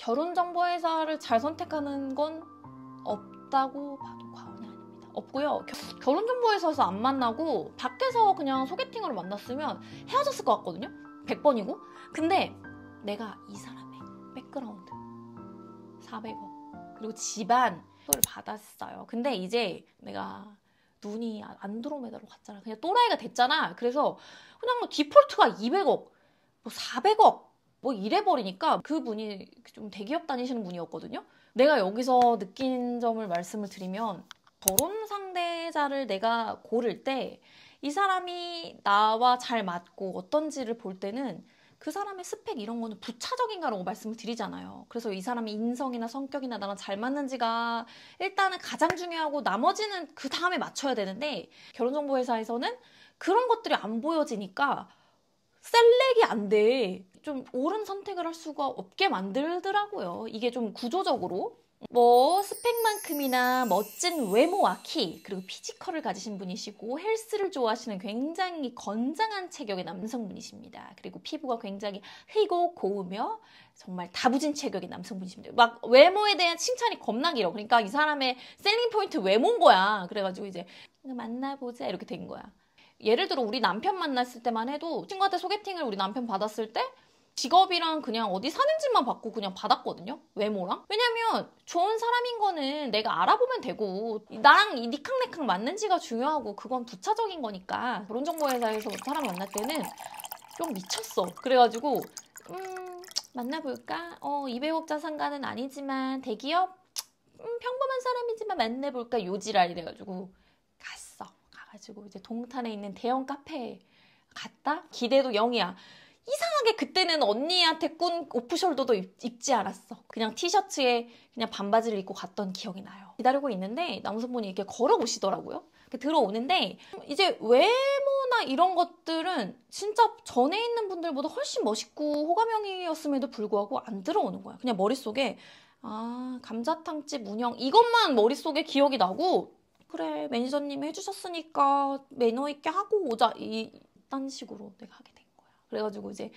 결혼정보회사를 잘 선택하는 건 없다고 봐도 과언이 아닙니다. 없고요. 결혼정보회사에서 안 만나고 밖에서 그냥 소개팅으로 만났으면 헤어졌을 것 같거든요. 100번이고. 근데 내가 이 사람의 백그라운드 400억 그리고 집안 를 받았어요. 근데 이제 내가 눈이 안드로메다로 갔잖아. 그냥 또라이가 됐잖아. 그래서 그냥 뭐 디폴트가 200억, 뭐 400억 뭐 이래버리니까 그분이 좀 대기업 다니시는 분이었거든요. 내가 여기서 느낀 점을 말씀을 드리면 결혼 상대자를 내가 고를 때 이 사람이 나와 잘 맞고 어떤지를 볼 때는 그 사람의 스펙 이런 거는 부차적인가라고 말씀을 드리잖아요. 그래서 이 사람의 인성이나 성격이나 나랑 잘 맞는지가 일단은 가장 중요하고 나머지는 그 다음에 맞춰야 되는데 결혼정보회사에서는 그런 것들이 안 보여지니까 셀렉이 안 돼. 좀 옳은 선택을 할 수가 없게 만들더라고요. 이게 좀 구조적으로. 뭐 스펙만큼이나 멋진 외모와 키 그리고 피지컬을 가지신 분이시고 헬스를 좋아하시는 굉장히 건장한 체격의 남성분이십니다. 그리고 피부가 굉장히 희고 고우며 정말 다부진 체격의 남성분이십니다. 막 외모에 대한 칭찬이 겁나 길어. 그러니까 이 사람의 셀링 포인트 외모인 거야. 그래가지고 이제 만나보자 이렇게 된 거야. 예를 들어 우리 남편 만났을 때만 해도 친구한테 소개팅을 우리 남편 받았을 때 직업이랑 그냥 어디 사는지만 받고 그냥 받았거든요. 외모랑. 왜냐면 좋은 사람인 거는 내가 알아보면 되고 나랑 이 니캉네캉 맞는지가 중요하고 그건 부차적인 거니까. 결혼정보회사에서 사람 만날 때는 좀 미쳤어. 그래가지고 만나볼까? 200억 자산가는 아니지만 대기업? 평범한 사람이지만 만나볼까? 요지랄 이래가지고 갔어. 가가지고 이제 동탄에 있는 대형 카페에 갔다? 기대도 0이야. 이상하게 그때는 언니한테 꾼 오프숄더도 입지 않았어. 그냥 티셔츠에 그냥 반바지를 입고 갔던 기억이 나요. 기다리고 있는데 남성분이 이렇게 걸어오시더라고요. 이렇게 들어오는데 이제 외모나 이런 것들은 진짜 전에 있는 분들보다 훨씬 멋있고 호감형이었음에도 불구하고 안 들어오는 거야. 그냥 머릿속에 감자탕집 운영 이것만 머릿속에 기억이 나고 그래 매니저님이 해주셨으니까 매너 있게 하고 오자 이딴 식으로 내가 하게 돼. 그래가지고 이제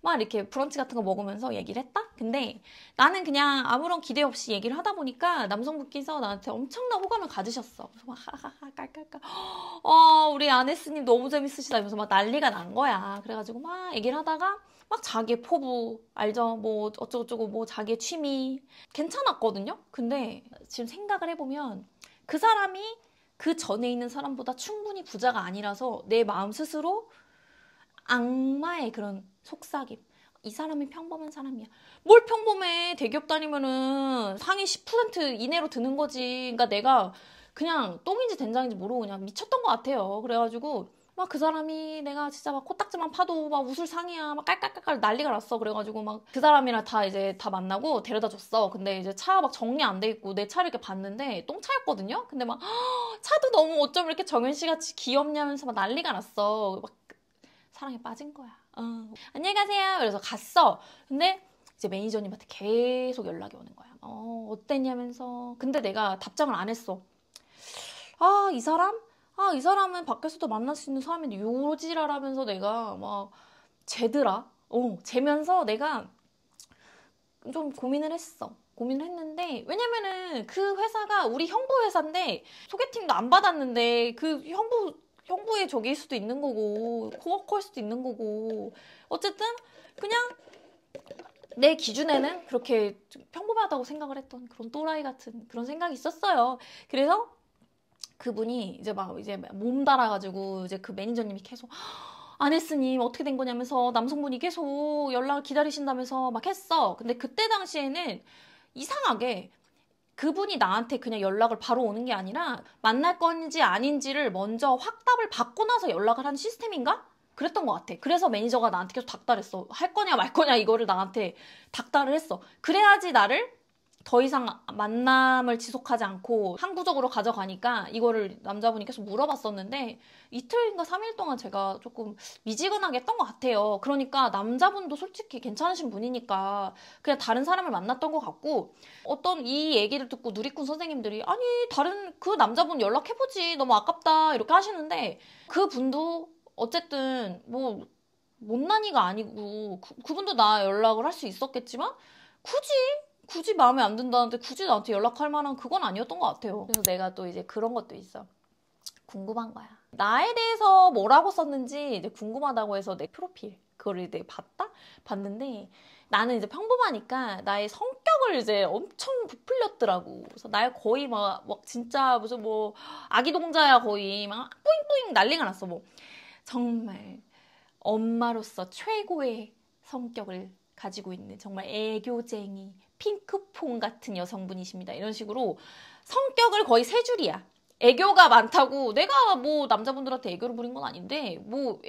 막 이렇게 브런치 같은 거 먹으면서 얘기를 했다? 근데 나는 그냥 아무런 기대 없이 얘기를 하다 보니까 남성분께서 나한테 엄청난 호감을 가지셨어. 그래서 막 하하하 깔깔깔 우리 아네스님 너무 재밌으시다 이러면서 막 난리가 난 거야. 그래가지고 막 얘기를 하다가 막 자기의 포부 알죠? 뭐 어쩌고저쩌고 뭐 자기의 취미 괜찮았거든요? 근데 지금 생각을 해보면 그 사람이 그 전에 있는 사람보다 충분히 부자가 아니라서 내 마음 스스로 악마의 그런 속삭임. 이 사람이 평범한 사람이야. 뭘 평범해. 대기업 다니면은 상위 10% 이내로 드는 거지. 그러니까 내가 그냥 똥인지 된장인지 모르고 그냥 미쳤던 것 같아요. 그래가지고 막 그 사람이 내가 진짜 막 코딱지만 파도 막 웃을 상이야. 막 깔깔깔깔 난리가 났어. 그래가지고 막 그 사람이랑 다 이제 다 만나고 데려다 줬어. 근데 이제 차 막 정리 안 돼 있고 내 차를 이렇게 봤는데 똥차였거든요. 근데 막 차도 너무 어쩜 이렇게 정현 씨 같이 귀엽냐면서 막 난리가 났어. 막 사랑에 빠진 거야. 안녕히 가세요. 그래서 갔어. 근데 이제 매니저님한테 계속 연락이 오는 거야. 어땠냐면서. 근데 내가 답장을 안 했어. 이 사람? 이 사람은 밖에서도 만날 수 있는 사람인데 요지랄하면서 내가 막 재더라. 재면서 내가 좀 고민을 했어. 고민을 했는데 왜냐면은 그 회사가 우리 형부 회사인데 소개팅도 안 받았는데 그 형부의 적일 수도 있는 거고 코워커일 수도 있는 거고 어쨌든 그냥 내 기준에는 그렇게 평범하다고 생각을 했던 그런 또라이 같은 그런 생각이 있었어요. 그래서 그분이 이제 몸 달아가지고 이제 그 매니저님이 계속 아네스님 어떻게 된 거냐면서 남성분이 계속 연락을 기다리신다면서 막 했어. 근데 그때 당시에는 이상하게 그분이 나한테 그냥 연락을 바로 오는 게 아니라 만날 건지 아닌지를 먼저 확답을 받고 나서 연락을 하는 시스템인가? 그랬던 것 같아. 그래서 매니저가 나한테 계속 닥달했어. 할 거냐 말 거냐 이거를 나한테 닥달을 했어. 그래야지 나를 더 이상 만남을 지속하지 않고 항구적으로 가져가니까 이거를 남자분이 계속 물어봤었는데 이틀인가 3일 동안 제가 조금 미지근하게 했던 것 같아요. 그러니까 남자분도 솔직히 괜찮으신 분이니까 그냥 다른 사람을 만났던 것 같고 어떤 이 얘기를 듣고 누리꾼 선생님들이 아니 다른 그 남자분 연락해보지 너무 아깝다 이렇게 하시는데 그분도 어쨌든 뭐 못난이가 아니고 그분도 나 연락을 할 수 있었겠지만 굳이 굳이 마음에 안 든다는데 굳이 나한테 연락할 만한 그건 아니었던 것 같아요. 그래서 내가 또 이제 그런 것도 있어. 궁금한 거야. 나에 대해서 뭐라고 썼는지 이제 궁금하다고 해서 내 프로필 그거를 이제 봤는데 나는 이제 평범하니까 나의 성격을 이제 엄청 부풀렸더라고. 그래서 날 거의 막 진짜 무슨 뭐 아기동자야 거의 막 뿌잉뿌잉 난리가 났어. 뭐 정말 엄마로서 최고의 성격을 가지고 있는 정말 애교쟁이 핑크퐁 같은 여성분이십니다. 이런 식으로 성격을 거의 세 줄이야. 애교가 많다고 내가 뭐 남자분들한테 애교를 부린 건 아닌데 뭐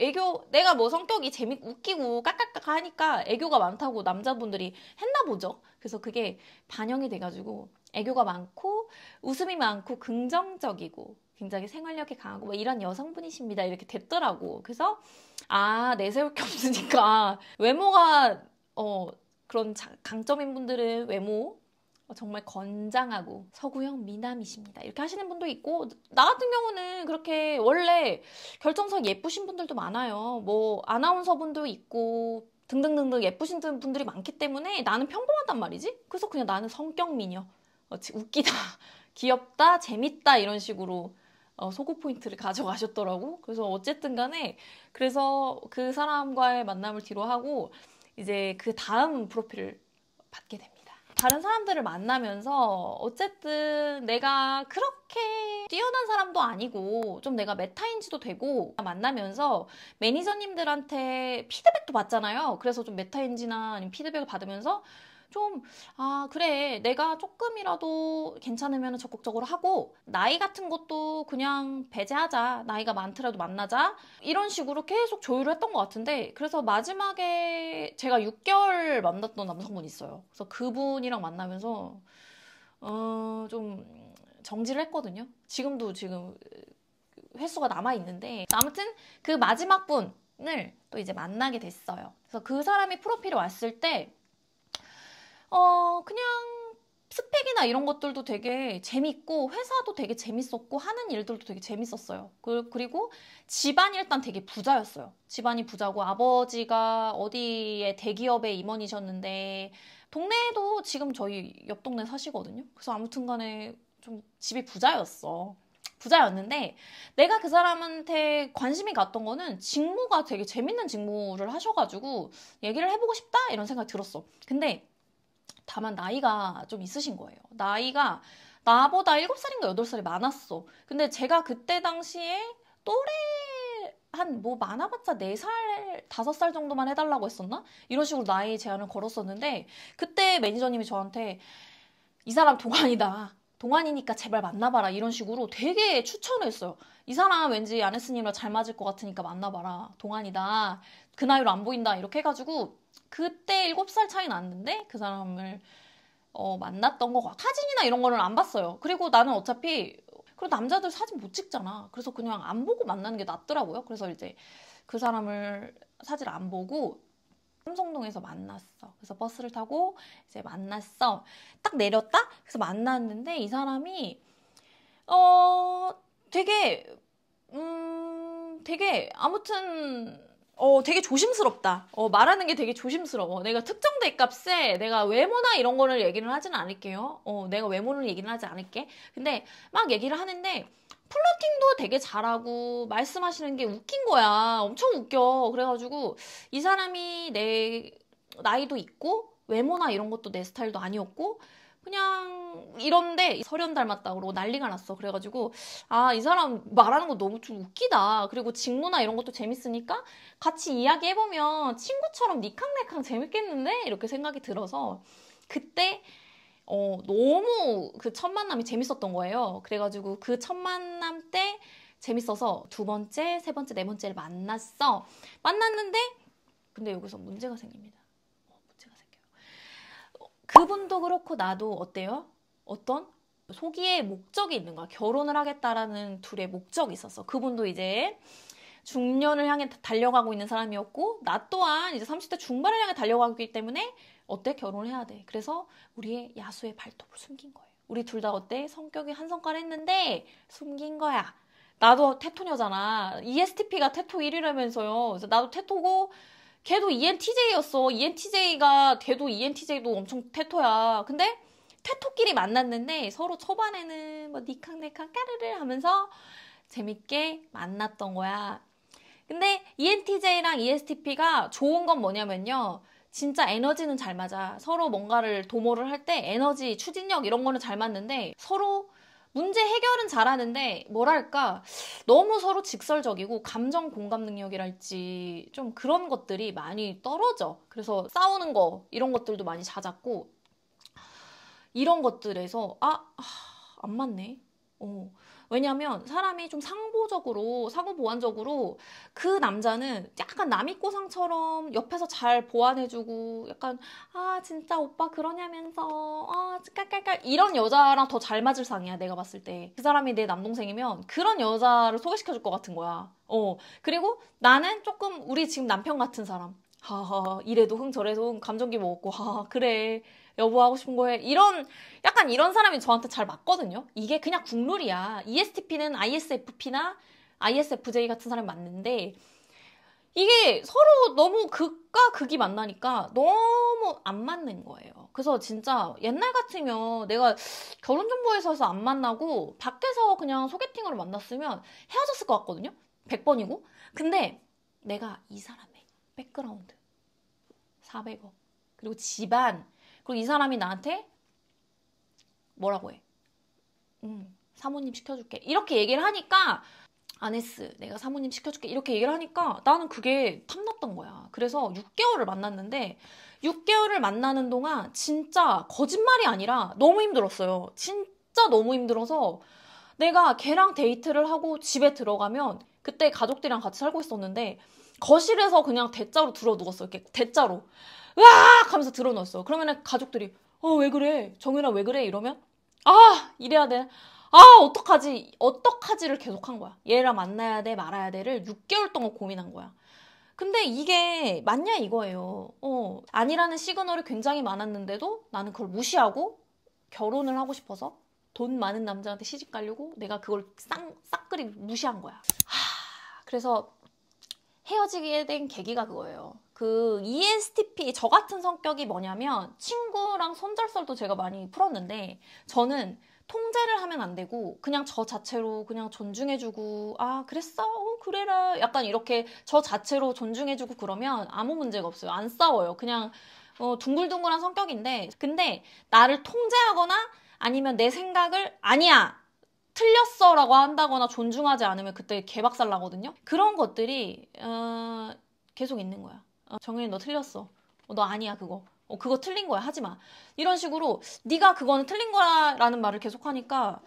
내가 뭐 성격이 웃기고 까까까 하니까 애교가 많다고 남자분들이 했나 보죠. 그래서 그게 반영이 돼가지고 애교가 많고 웃음이 많고 긍정적이고 굉장히 생활력이 강하고 뭐 이런 여성분이십니다. 이렇게 됐더라고. 그래서 내세울 게 없으니까 외모가 그런 강점인 분들은 외모 정말 건장하고 서구형 미남이십니다. 이렇게 하시는 분도 있고 나 같은 경우는 그렇게 원래 결정석 예쁘신 분들도 많아요. 뭐 아나운서 분도 있고 등등등등 예쁘신 분들이 많기 때문에 나는 평범하단 말이지. 그래서 그냥 나는 성격 미녀. 웃기다, 귀엽다, 재밌다 이런 식으로 소구 포인트를 가져가셨더라고. 그래서 어쨌든 간에 그래서 그 사람과의 만남을 뒤로 하고 이제 그 다음 프로필을 받게 됩니다. 다른 사람들을 만나면서 어쨌든 내가 그렇게 뛰어난 사람도 아니고 좀 내가 메타인지도 되고 만나면서 매니저님들한테 피드백도 받잖아요. 그래서 좀 메타인지나 아니면 피드백을 받으면서 좀 그래 내가 조금이라도 괜찮으면 적극적으로 하고 나이 같은 것도 그냥 배제하자. 나이가 많더라도 만나자. 이런 식으로 계속 조율을 했던 것 같은데 그래서 마지막에 제가 6개월 만났던 남성분이 있어요. 그래서 그분이랑 만나면서 좀 정지를 했거든요. 지금 횟수가 남아있는데 아무튼 그 마지막 분을 또 이제 만나게 됐어요. 그래서 그 사람이 프로필에 왔을 때 그냥 스펙이나 이런 것들도 되게 재밌고 회사도 되게 재밌었고 하는 일들도 되게 재밌었어요. 그리고 집안이 일단 되게 부자였어요. 집안이 부자고 아버지가 어디에 대기업에 임원이셨는데 동네에도 지금 저희 옆 동네 사시거든요. 그래서 아무튼 간에 좀 집이 부자였는데 내가 그 사람한테 관심이 갔던 거는 직무가 되게 재밌는 직무를 하셔가지고 얘기를 해보고 싶다 이런 생각이 들었어. 근데 다만 나이가 좀 있으신 거예요. 나이가 나보다 7살인가 8살이 많았어. 근데 제가 그때 당시에 또래 뭐 많아봤자 4살, 5살 정도만 해달라고 했었나? 이런 식으로 나이 제한을 걸었었는데 그때 매니저님이 저한테 이 사람 동안이다. 동안이니까 제발 만나봐라. 이런 식으로 되게 추천을 했어요. 이 사람 왠지 아네스님이랑 잘 맞을 것 같으니까 만나봐라. 동안이다. 그 나이로 안 보인다. 이렇게 해가지고 그때 7살 차이 났는데 그 사람을 만났던 거 사진이나 이런 거를 안 봤어요. 그리고 나는 어차피 그리고 남자들 사진 못 찍잖아. 그래서 그냥 안 보고 만나는 게 낫더라고요. 그래서 이제 그 사람을 사진 안 보고 삼성동에서 만났어. 그래서 버스를 타고 이제 만났어. 딱 내렸다? 그래서 만났는데 이 사람이 되게 아무튼 되게 조심스럽다. 말하는 게 되게 조심스러워. 내가 특정 대값에 내가 외모나 이런 거를 얘기를 하지는 않을게요. 내가 외모를 얘기는 하지 않을게. 근데 막 얘기를 하는데 플러팅도 되게 잘하고 말씀하시는 게 웃긴 거야. 엄청 웃겨. 그래가지고 이 사람이 내 나이도 있고 외모나 이런 것도 내 스타일도 아니었고 그냥 이런데 설현 닮았다고 그러고 난리가 났어. 그래가지고 이 사람 말하는 거 너무 좀 웃기다. 그리고 직무나 이런 것도 재밌으니까 같이 이야기해보면 친구처럼 니캉네캉 재밌겠는데? 이렇게 생각이 들어서 그때 너무 그 첫 만남이 재밌었던 거예요. 그래가지고 그 첫 만남 때 재밌어서 2번째, 3번째, 4번째를 만났어. 만났는데 근데 여기서 문제가 생깁니다. 문제가 생겨요. 그분도 그렇고 나도 어때요? 어떤 소기의 목적이 있는 거야. 결혼을 하겠다라는 둘의 목적이 있었어. 그분도 이제 중년을 향해 달려가고 있는 사람이었고 나 또한 이제 30대 중반을 향해 달려가고 있기 때문에 어때? 결혼을 해야 돼. 그래서 우리의 야수의 발톱을 숨긴 거예요. 우리 둘 다 어때? 성격이 한성깔 했는데 숨긴 거야. 나도 테토녀잖아. ESTP가 테토 1위라면서요. 그래서 나도 테토고 걔도 ENTJ였어. ENTJ가 걔도 ENTJ도 엄청 테토야. 근데 퇴토끼리 만났는데 서로 초반에는 뭐 니캉네캉 까르르 하면서 재밌게 만났던 거야. 근데 ENTJ랑 ESTP가 좋은 건 뭐냐면요. 진짜 에너지는 잘 맞아. 서로 뭔가를 도모를 할 때 에너지, 추진력 이런 거는 잘 맞는데 서로 문제 해결은 잘하는데 뭐랄까 너무 서로 직설적이고 감정 공감 능력이랄지 좀 그런 것들이 많이 떨어져. 그래서 싸우는 거 이런 것들도 많이 잦았고 이런 것들에서 안 맞네. 왜냐면 사람이 좀 상보적으로, 사고보완적으로 그 남자는 약간 남이꼬상처럼 옆에서 잘 보완해주고 약간 진짜 오빠 그러냐면서 깔깔깔 이런 여자랑 더 잘 맞을 상이야 내가 봤을 때. 그 사람이 내 남동생이면 그런 여자를 소개시켜줄 것 같은 거야. 그리고 나는 조금 우리 지금 남편 같은 사람. 하하 이래도 흥 저래도 흥 감정기 먹었고 하하 그래 여보 하고 싶은 거 해. 약간 이런 사람이 저한테 잘 맞거든요. 이게 그냥 국룰이야. ESTP는 ISFP나 ISFJ 같은 사람이 맞는데 이게 서로 너무 극과 극이 만나니까 너무 안 맞는 거예요. 그래서 진짜 옛날 같으면 내가 결혼정보회사에서 안 만나고 밖에서 그냥 소개팅으로 만났으면 헤어졌을 것 같거든요. 100번이고. 근데 내가 이 사람의 백그라운드 400억 그리고 집안 그리고 이 사람이 나한테 뭐라고 해? 사모님 시켜줄게. 이렇게 얘기를 하니까 아네스 내가 사모님 시켜줄게. 이렇게 얘기를 하니까 나는 그게 탐났던 거야. 그래서 6개월을 만났는데 6개월을 만나는 동안 진짜 거짓말이 아니라 너무 힘들었어요. 진짜 너무 힘들어서 내가 걔랑 데이트를 하고 집에 들어가면 그때 가족들이랑 같이 살고 있었는데 거실에서 그냥 대자로 들어 누웠어요. 이렇게 대자로. 으악! 하면서 들어 누웠어요. 그러면 가족들이 왜 그래? 정연아 왜 그래? 이러면 이래야 돼. 어떡하지? 어떡하지를 계속 한 거야. 얘랑 만나야 돼 말아야 돼를 6개월 동안 고민한 거야. 근데 이게 맞냐 이거예요. 아니라는 시그널이 굉장히 많았는데도 나는 그걸 무시하고 결혼을 하고 싶어서 돈 많은 남자한테 시집 가려고 내가 그걸 싹그리 무시한 거야. 그래서 헤어지게 된 계기가 그거예요. 그 ESTP 저 같은 성격이 뭐냐면 친구랑 손절설도 제가 많이 풀었는데 저는 통제를 하면 안 되고 그냥 저 자체로 그냥 존중해주고 그랬어? 그래라 약간 이렇게 저 자체로 존중해주고 그러면 아무 문제가 없어요. 안 싸워요. 그냥 둥글둥글한 성격인데 근데 나를 통제하거나 아니면 내 생각을 아니야 틀렸어 라고 한다거나 존중하지 않으면 그때 개박살 나거든요. 그런 것들이 계속 있는 거야. 정현이 너 틀렸어. 너 아니야 그거. 그거 틀린 거야 하지마. 이런 식으로 네가 그거는 틀린 거라는 말을 계속 하니까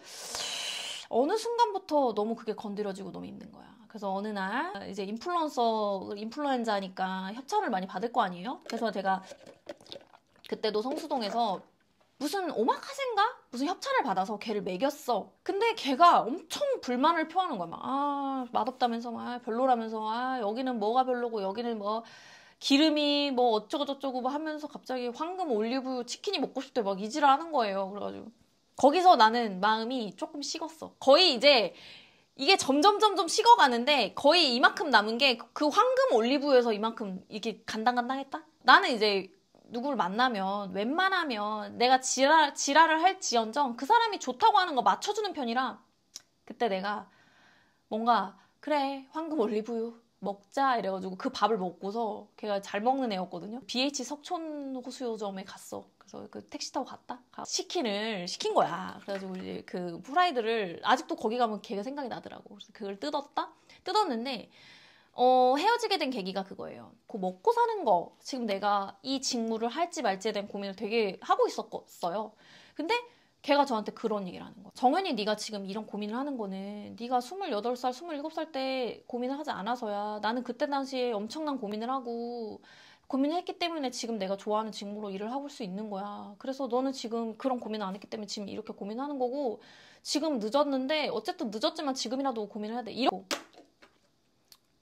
어느 순간부터 너무 그게 건드려지고 너무 힘든 거야. 그래서 어느 날 이제 인플루엔자니까 협찬을 많이 받을 거 아니에요. 그래서 제가 그때도 성수동에서 무슨 오마카세인가? 무슨 협찬을 받아서 걔를 먹였어. 근데 걔가 엄청 불만을 표하는 거야. 맛없다면서, 별로라면서, 여기는 뭐가 별로고, 여기는 뭐, 기름이 뭐 어쩌고저쩌고 뭐 하면서 갑자기 황금 올리브 치킨이 먹고 싶대 막 이지랄 하는 거예요. 그래가지고. 거기서 나는 마음이 조금 식었어. 거의 이제 이게 점점 식어가는데 거의 이만큼 남은 게 그 황금 올리브에서 이만큼 이렇게 간당간당했다? 나는 이제 누구를 만나면 웬만하면 내가 지랄을 할지언정 그 사람이 좋다고 하는 거 맞춰주는 편이라 그때 내가 뭔가 그래 황금 올리브유 먹자 이래가지고 그 밥을 먹고서 걔가 잘 먹는 애였거든요. BH 석촌 호수요점에 갔어. 그래서 그 택시 타고 갔다. 치킨을 시킨 거야. 그래가지고 이제 그 프라이드를 아직도 거기 가면 걔가 생각이 나더라고. 그래서 그걸 뜯었는데 헤어지게 된 계기가 그거예요. 그 먹고 사는 거 지금 내가 이 직무를 할지 말지에 대한 고민을 되게 하고 있었어요. 근데 걔가 저한테 그런 얘기를 하는 거야. 정현이 네가 지금 이런 고민을 하는 거는 네가 28살, 27살 때 고민을 하지 않아서야. 나는 그때 당시에 엄청난 고민을 하고 고민을 했기 때문에 지금 내가 좋아하는 직무로 일을 하고 수 있는 거야. 그래서 너는 지금 그런 고민을 안 했기 때문에 지금 이렇게 고민하는 거고 지금 늦었는데 어쨌든 늦었지만 지금이라도 고민을 해야 돼. 이러고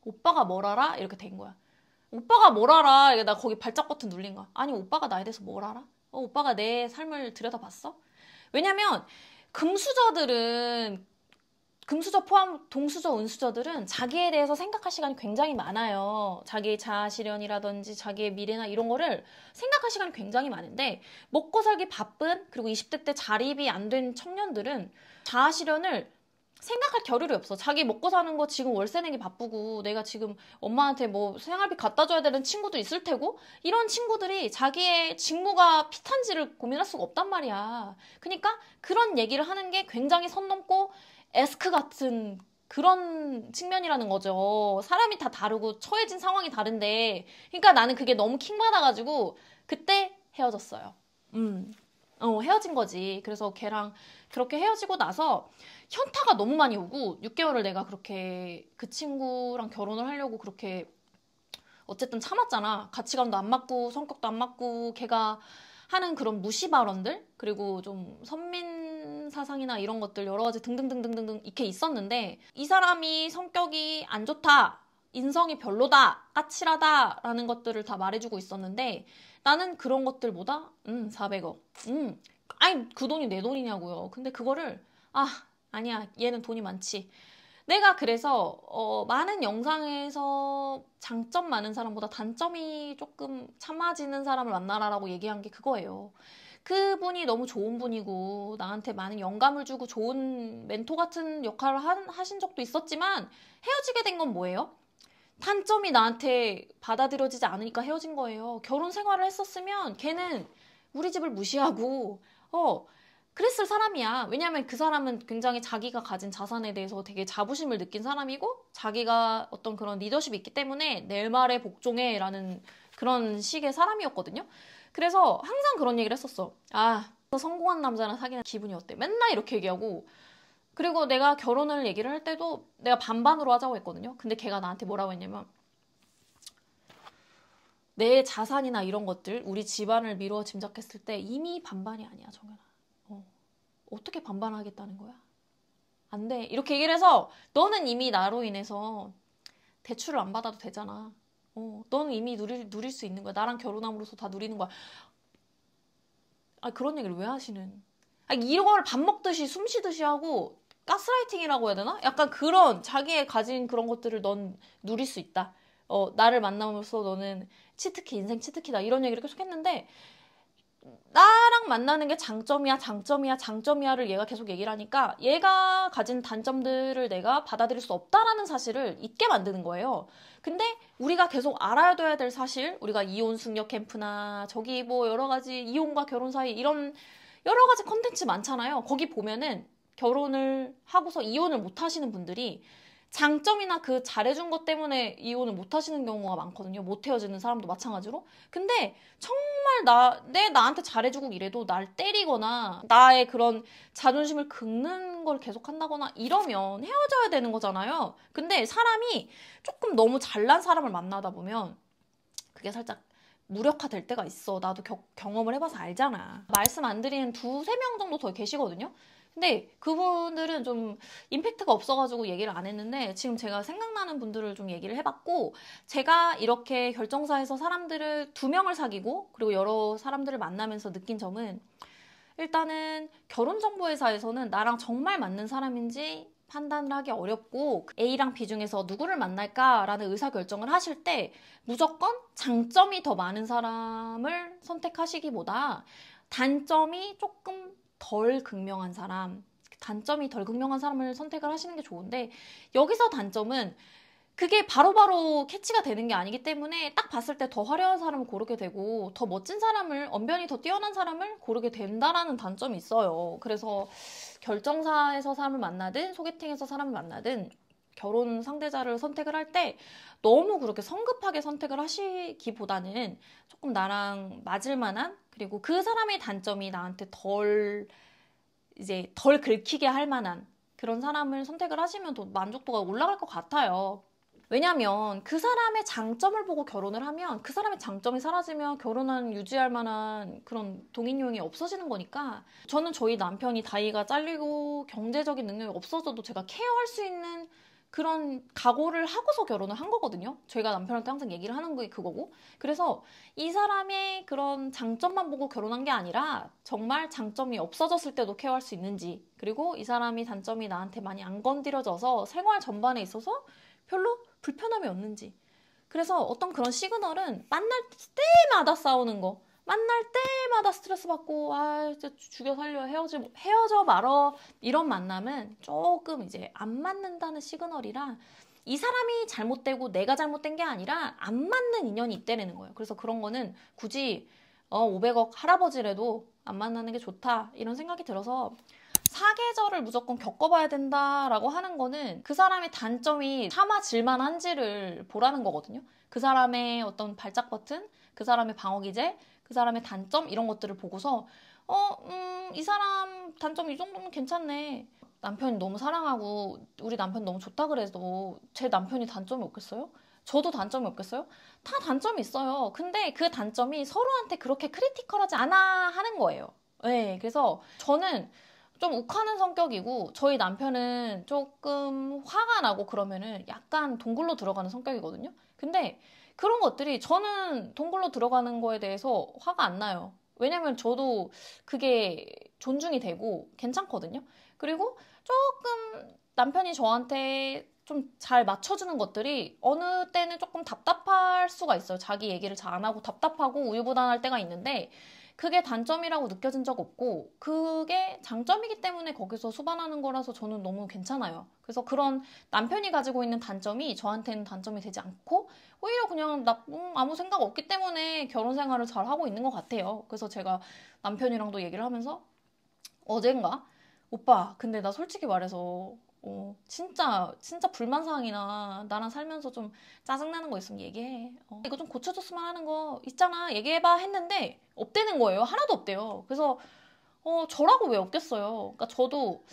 오빠가 뭘 알아? 이렇게 된 거야. 오빠가 뭘 알아? 나 거기 발작 버튼 눌린 거야. 아니 오빠가 나에 대해서 뭘 알아? 오빠가 내 삶을 들여다봤어? 왜냐면 금수저들은 금수저 포함 동수저, 은수저들은 자기에 대해서 생각할 시간이 굉장히 많아요. 자기의 자아실현이라든지 자기의 미래나 이런 거를 생각할 시간이 굉장히 많은데 먹고 살기 바쁜 그리고 20대 때 자립이 안 된 청년들은 자아실현을 생각할 겨를이 없어. 자기 먹고 사는 거 지금 월세 내기 바쁘고 내가 지금 엄마한테 뭐 생활비 갖다 줘야 되는 친구도 있을 테고 이런 친구들이 자기의 직무가 피탄지를 고민할 수가 없단 말이야. 그러니까 그런 얘기를 하는 게 굉장히 선 넘고 에스크 같은 그런 측면이라는 거죠. 사람이 다 다르고 처해진 상황이 다른데 그러니까 나는 그게 너무 킹받아가지고 그때 헤어졌어요. 헤어진 거지. 그래서 걔랑 그렇게 헤어지고 나서 현타가 너무 많이 오고 6개월을 내가 그렇게 그 친구랑 결혼을 하려고 그렇게 어쨌든 참았잖아. 가치관도 안 맞고 성격도 안 맞고 걔가 하는 그런 무시 발언들 그리고 좀 선민 사상이나 이런 것들 여러 가지 등등등등등등 이렇게 있었는데 이 사람이 성격이 안 좋다. 인성이 별로다. 까칠하다라는 것들을 다 말해주고 있었는데 나는 그런 것들보다 400억. 아니 그 돈이 내 돈이냐고요. 근데 그거를 아니야 얘는 돈이 많지. 내가 그래서 많은 영상에서 장점 많은 사람보다 단점이 조금 참아지는 사람을 만나라라고 얘기한 게 그거예요. 그분이 너무 좋은 분이고 나한테 많은 영감을 주고 좋은 멘토 같은 역할을 하신 적도 있었지만 헤어지게 된 건 뭐예요? 단점이 나한테 받아들여지지 않으니까 헤어진 거예요. 결혼 생활을 했었으면 걔는 우리 집을 무시하고 그랬을 사람이야. 왜냐면 그 사람은 굉장히 자기가 가진 자산에 대해서 되게 자부심을 느낀 사람이고 자기가 어떤 그런 리더십이 있기 때문에 내 말에 복종해 라는 그런 식의 사람이었거든요. 그래서 항상 그런 얘기를 했었어. 성공한 남자랑 사귀는 기분이 어때? 맨날 이렇게 얘기하고 그리고 내가 결혼을 얘기를 할 때도 내가 반반으로 하자고 했거든요. 근데 걔가 나한테 뭐라고 했냐면 내 자산이나 이런 것들 우리 집안을 미루어 짐작했을 때 이미 반반이 아니야 정연아. 어떻게 반반하겠다는 거야? 안 돼. 이렇게 얘기를 해서 너는 이미 나로 인해서 대출을 안 받아도 되잖아. 너는 이미 누릴 수 있는 거야. 나랑 결혼함으로써 다 누리는 거야. 그런 얘기를 왜 하시는? 이런 걸 밥 먹듯이 숨 쉬듯이 하고 가스라이팅이라고 해야 되나? 약간 그런 자기의 가진 그런 것들을 넌 누릴 수 있다. 나를 만남으로써 너는 치트키, 인생 치트키다. 이런 얘기를 계속 했는데 나랑 만나는 게 장점이야, 장점이야, 장점이야를 얘가 계속 얘기를 하니까 얘가 가진 단점들을 내가 받아들일 수 없다라는 사실을 잊게 만드는 거예요. 근데 우리가 계속 알아둬야 될 사실, 우리가 이혼 숙녀 캠프나 저기 뭐 여러 가지 이혼과 결혼 사이 이런 여러 가지 컨텐츠 많잖아요. 거기 보면은 결혼을 하고서 이혼을 못 하시는 분들이 장점이나 그 잘해준 것 때문에 이혼을 못 하시는 경우가 많거든요. 못 헤어지는 사람도 마찬가지로. 근데 정말 나한테 잘해주고 이래도 날 때리거나 나의 그런 자존심을 긁는 걸 계속 한다거나 이러면 헤어져야 되는 거잖아요. 근데 사람이 조금 너무 잘난 사람을 만나다 보면 그게 살짝 무력화될 때가 있어. 나도 경험을 해봐서 알잖아. 말씀 안 드리는 2-3명 정도 더 계시거든요. 근데 그분들은 좀 임팩트가 없어가지고 얘기를 안 했는데 지금 제가 생각나는 분들을 좀 얘기를 해봤고 제가 이렇게 결정사에서 사람들을 2명을 사귀고 그리고 여러 사람들을 만나면서 느낀 점은 일단은 결혼정보회사에서는 나랑 정말 맞는 사람인지 판단을 하기 어렵고 A랑 B 중에서 누구를 만날까라는 의사결정을 하실 때 무조건 장점이 더 많은 사람을 선택하시기보다 단점이 조금 덜 극명한 사람, 단점이 덜 극명한 사람을 선택을 하시는 게 좋은데 여기서 단점은 그게 바로바로 캐치가 되는 게 아니기 때문에 딱 봤을 때 더 화려한 사람을 고르게 되고 더 멋진 사람을, 언변이 더 뛰어난 사람을 고르게 된다라는 단점이 있어요. 그래서 결정사에서 사람을 만나든 소개팅에서 사람을 만나든 결혼 상대자를 선택을 할 때 너무 그렇게 성급하게 선택을 하시기보다는 조금 나랑 맞을 만한 그리고 그 사람의 단점이 나한테 덜 긁히게 할 만한 그런 사람을 선택을 하시면 더 만족도가 올라갈 것 같아요. 왜냐면 그 사람의 장점을 보고 결혼을 하면 그 사람의 장점이 사라지면 결혼은 유지할 만한 그런 동인용이 없어지는 거니까 저는 저희 남편이 다이가 잘리고 경제적인 능력이 없어져도 제가 케어할 수 있는 그런 각오를 하고서 결혼을 한 거거든요. 저희가 남편한테 항상 얘기를 하는 게 그거고. 그래서 이 사람의 그런 장점만 보고 결혼한 게 아니라 정말 장점이 없어졌을 때도 케어할 수 있는지, 그리고 이 사람이 단점이 나한테 많이 안 건드려져서 생활 전반에 있어서 별로 불편함이 없는지. 그래서 어떤 그런 시그널은 만날 때마다 싸우는 거, 만날 때마다 스트레스 받고 진짜 죽여 살려 헤어져 말어, 이런 만남은 조금 이제 안 맞는다는 시그널이라, 이 사람이 잘못되고 내가 잘못된 게 아니라 안 맞는 인연이 있다는 거예요. 그래서 그런 거는 굳이 500억 할아버지라도 안 만나는 게 좋다, 이런 생각이 들어서 사계절을 무조건 겪어봐야 된다라고 하는 거는 그 사람의 단점이 참아질 만한지를 보라는 거거든요. 그 사람의 어떤 발작 버튼, 그 사람의 방어 기제, 그 사람의 단점, 이런 것들을 보고서 이 사람 단점 이 정도면 괜찮네. 남편이 너무 사랑하고 우리 남편 너무 좋다 그래도 제 남편이 단점이 없겠어요? 저도 단점이 없겠어요? 다 단점이 있어요. 근데 그 단점이 서로한테 그렇게 크리티컬하지 않아 하는 거예요. 네, 그래서 저는 좀 욱하는 성격이고, 저희 남편은 조금 화가 나고 그러면은 약간 동굴로 들어가는 성격이거든요. 근데 그런 것들이, 저는 동굴로 들어가는 거에 대해서 화가 안 나요. 왜냐면 저도 그게 존중이 되고 괜찮거든요. 그리고 조금 남편이 저한테 좀 잘 맞춰주는 것들이 어느 때는 조금 답답할 수가 있어요. 자기 얘기를 잘 안 하고 답답하고 우유부단할 때가 있는데, 그게 단점이라고 느껴진 적 없고 그게 장점이기 때문에 거기서 수반하는 거라서 저는 너무 괜찮아요. 그래서 그런 남편이 가지고 있는 단점이 저한테는 단점이 되지 않고 오히려 그냥 아무 생각 없기 때문에 결혼 생활을 잘 하고 있는 것 같아요. 그래서 제가 남편이랑도 얘기를 하면서 어젠가, 오빠 근데 나 솔직히 말해서 진짜 불만사항이나 나랑 살면서 좀 짜증나는 거 있으면 얘기해. 이거 좀 고쳐줬으면 하는 거 있잖아. 얘기해봐 했는데 없대는 거예요. 하나도 없대요. 그래서 저라고 왜 없겠어요. 그러니까 저도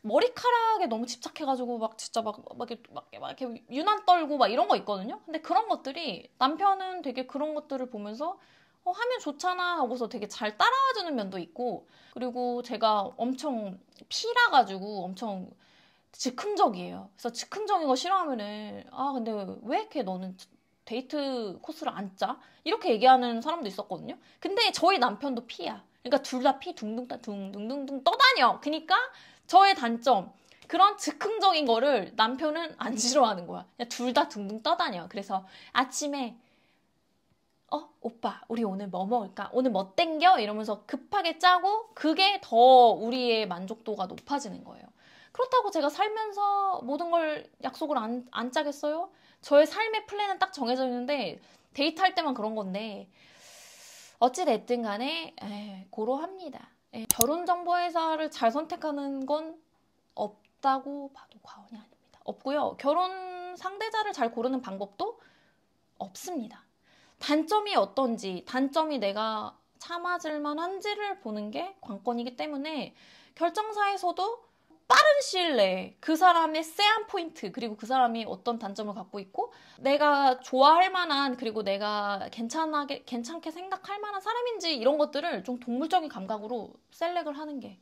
머리카락에 너무 집착해가지고 막 진짜 이렇게 유난 떨고 막 이런 거 있거든요. 근데 그런 것들이 남편은 되게 그런 것들을 보면서 하면 좋잖아 하고서 되게 잘 따라와주는 면도 있고, 그리고 제가 엄청 피라가지고 엄청 즉흥적이에요. 그래서 즉흥적인 거 싫어하면은 근데 왜 이렇게 너는 데이트 코스를 안 짜? 이렇게 얘기하는 사람도 있었거든요. 근데 저희 남편도 피야. 그러니까 둘 다 피 둥둥둥 떠다녀. 그러니까 저의 단점, 그런 즉흥적인 거를 남편은 안 싫어하는 거야. 그냥 둘 다 둥둥 떠다녀. 그래서 아침에 오빠 우리 오늘 뭐 먹을까? 오늘 뭐 땡겨? 이러면서 급하게 짜고, 그게 더 우리의 만족도가 높아지는 거예요. 그렇다고 제가 살면서 모든 걸 약속을 안 짜겠어요? 저의 삶의 플랜은 딱 정해져 있는데 데이트할 때만 그런 건데, 어찌됐든 간에 고로합니다. 결혼정보회사를 잘 선택하는 건 없다고 봐도 과언이 아닙니다. 없고요. 결혼 상대자를 잘 고르는 방법도 없습니다. 단점이 어떤지, 단점이 내가 참아줄 만한지를 보는 게 관건이기 때문에 결정사에서도 빠른 시일 내에 그 사람의 세한 포인트, 그리고 그 사람이 어떤 단점을 갖고 있고 내가 좋아할 만한, 그리고 내가 괜찮게 생각할 만한 사람인지, 이런 것들을 좀 동물적인 감각으로 셀렉을 하는 게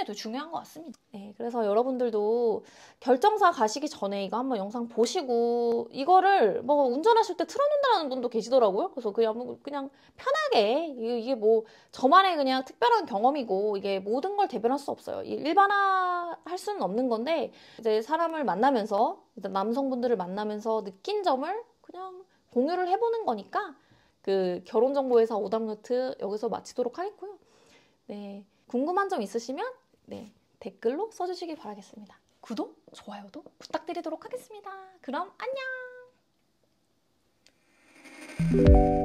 더 중요한 것 같습니다. 네, 그래서 여러분들도 결정사 가시기 전에 이거 한번 영상 보시고, 이거를 뭐 운전하실 때 틀어놓는다는 분도 계시더라고요. 그래서 그냥 편하게, 이게 뭐 저만의 그냥 특별한 경험이고 이게 모든 걸 대변할 수 없어요. 일반화할 수는 없는 건데, 이제 사람을 만나면서, 남성분들을 만나면서 느낀 점을 그냥 공유를 해보는 거니까, 그 결혼정보회사 오답노트 여기서 마치도록 하겠고요. 네. 궁금한 점 있으시면 댓글로 써주시기 바라겠습니다. 구독, 좋아요도 부탁드리도록 하겠습니다. 그럼 안녕!